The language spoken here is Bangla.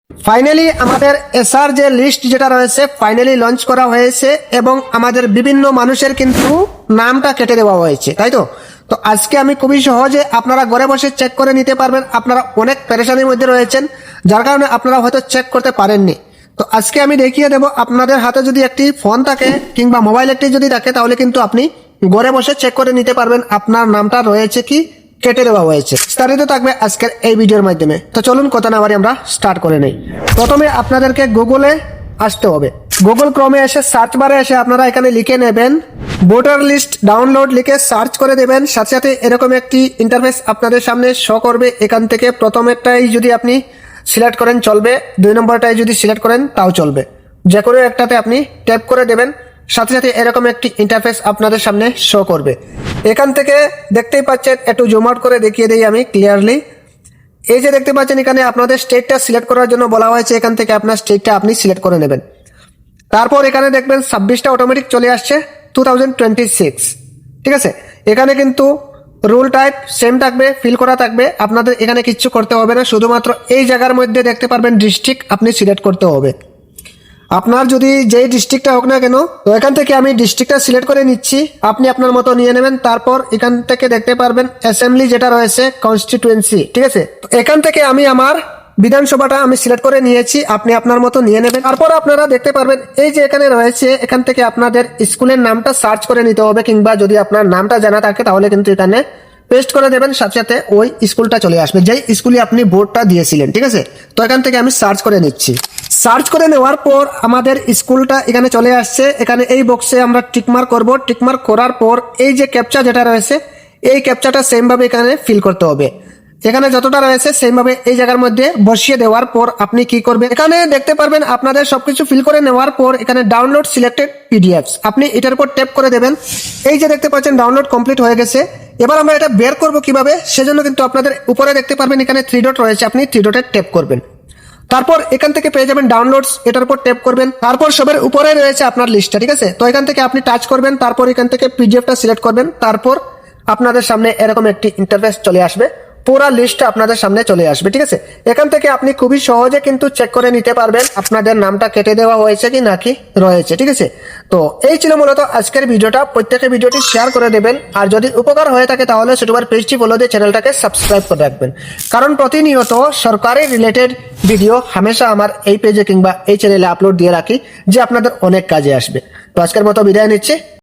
ফাইনালি আমাদের এসআর যে লিস্ট যেটা রয়েছে ফাইনালি লঞ্চ করা হয়েছে এবং আমাদের বিভিন্ন মানুষের কিন্তু নামটা কেটে দেওয়া হয়েছে, তাই তো। তো আজকে আমি খুবই সহজে আপনারা ঘরে বসে চেক করে নিতে পারবেন। আপনারা অনেক পেরেশানির মধ্যে রয়েছেন, যার কারণে আপনারা হয়তো চেক করতে পারেননি। তো আজকে আমি দেখিয়ে দেব, আপনাদের হাতে যদি একটি ফোন থাকে কিংবা মোবাইল একটি যদি থাকে, তাহলে কিন্তু আপনি ঘরে বসে চেক করে নিতে পারবেন আপনার নামটা রয়েছে কি কেটে দেওয়া হয়েছে। বিস্তারিত থাকবে আজকের এই ভিডিওর মাধ্যমে। তো চলুন কথা না বাড়ি আমরা স্টার্ট করে নেই। প্রথমে আপনাদেরকে গুগলে আসতে হবে। গুগল ক্রোমে এসে সার্চ বারে এসে আপনারা এখানে লিখে নেবেন ভোটার লিস্ট ডাউনলোড, লিখে সার্চ করে দেবেন। সাথে সাথে এরকম একটি ইন্টারফেস আপনাদের সামনে শো করবে। এখান থেকে প্রথমেরটাই যদি আপনি সিলেক্ট করেন চলবে, 2 নম্বরটাই যদি সিলেক্ট করেন তাও চলবে। যে কোনো একটাতে আপনি ট্যাপ করে দেবেন। সাথে সাথে এরকম একটি ইন্টারফেস আপনাদের সামনে শো করবে। এখান থেকে দেখতেই পাচ্ছেন, একটু জুম আউট করে দেখিয়ে দিই আমি ক্লিয়ারলি। এই যে দেখতে পাচ্ছেন এখানে আপনাদের স্টেটটা সিলেক্ট করার জন্য বলা হয়েছে। এখান থেকে আপনার স্টেটটা আপনি সিলেক্ট করে নেবেন। তারপর এখানে দেখবেন 26টা অটোমেটিক চলে আসছে 2026, ঠিক আছে। এখানে কিন্তু রুল টাইপ সেম থাকবে, ফিল করা থাকবে। আপনাদের এখানে কিচ্ছু করতে হবে না, শুধুমাত্র এই জায়গার মধ্যে দেখতে পারবেন ডিস্ট্রিক্ট আপনি সিলেক্ট করতে হবে। আপনার যদি যেই ডিস্ট্রিক্টটা হোক না কেন, তো এখান থেকে আমি ডিস্ট্রিক্টটা সিলেক্ট করে নিচ্ছি, আপনি আপনার মতো নিয়ে নেবেন। তারপর এখান থেকে দেখতে পারবেন অ্যাসেম্বলি যেটা রয়েছে কনস্টিটুয়েন্সি, ঠিক আছে। তো এখান থেকে আমি আমার বিধানসভাটা আমি সিলেক্ট করে নিয়েছি, আপনি আপনার মতো নিয়ে নেবেন। তারপর আপনারা দেখতে পারবেন এই যে এখানে রয়েছে, এখান থেকে আপনাদের স্কুলের নামটা সার্চ করে নিতে হবে, কিংবা যদি আপনার নামটা জানা থাকে তাহলে কিন্তু এখানে পেস্ট করে দেবেন। সাথে সাথে ওই স্কুলটা চলে আসবে যেই স্কুলে আপনি ভোটটা দিয়েছিলেন, ঠিক আছে। তো এখান থেকে আমি সার্চ করে নিচ্ছি। সার্চ করে নেওয়ার পর আমাদের স্কুলটা এখানে চলে আসছে। এখানে এই বক্সে আমরা টিকমার্ক করব। টিকমার্ক করার পর এই যে ক্যাপচা যেটা রয়েছে, এই ক্যাপচাটা সেম ভাবে এখানে ফিল করতে হবে। এখানে যতটা রয়েছে সেম ভাবে এই জায়গার মধ্যে বসিয়ে দেওয়ার পর আপনি কি করবেন, এখানে দেখতে পারবেন আপনাদের সবকিছু ফিল করে নেওয়ার পর এখানে ডাউনলোড সিলেক্টেড পিডিএফস, আপনি এটার উপর ট্যাপ করে দেবেন। এই যে দেখতে পাচ্ছেন ডাউনলোড কমপ্লিট হয়ে গেছে। এবার আমরা এটা বের করব কিভাবে, সেজন্য কিন্তু আপনাদের উপরে দেখতে পারবেন এখানে 3 ডট রয়েছে, আপনি 3 ডটে ট্যাপ করবেন। তারপর এখান থেকে পেয়ে যাবেন ডাউনলোডস, এটার উপর ট্যাপ করবেন। তারপর সবের উপরে রয়েছে আপনার লিস্টটা, ঠিক আছে। তো এখান থেকে আপনি টাচ করবেন, তারপর এখান থেকে পিডিএফটা সিলেক্ট করবেন। তারপর আপনাদের সামনে এরকম একটি ইন্টারফেস চলে আসবে, পুরো লিস্টটা আপনাদের সামনে চলে আসবে, ঠিক আছে। এখান থেকে আপনি খুবই সহজে কিন্তু চেক করে নিতে পারবেন আপনাদের নামটা কেটে দেওয়া হয়েছে কি নাকি রয়েছে, ঠিক আছে। তো এই ছিল মূলত আজকের ভিডিওটা। প্রত্যেকে ভিডিওটি শেয়ার করে দেবেন, আর যদি উপকার হয়ে থাকে তাহলে ছোটবার পেজটি ফলো দিয়ে চ্যানেলটাকে সাবস্ক্রাইব করে রাখবেন, কারণ প্রতিনিয়ত সরকারি রিলেটেড ভিডিও হামেশা আমার এই পেজে কিংবা এই চ্যানেলে আপলোড দিয়ে রাখি, যে আপনাদের অনেক কাজে আসবে। তো আজকের মতো বিদায় নিচ্ছি।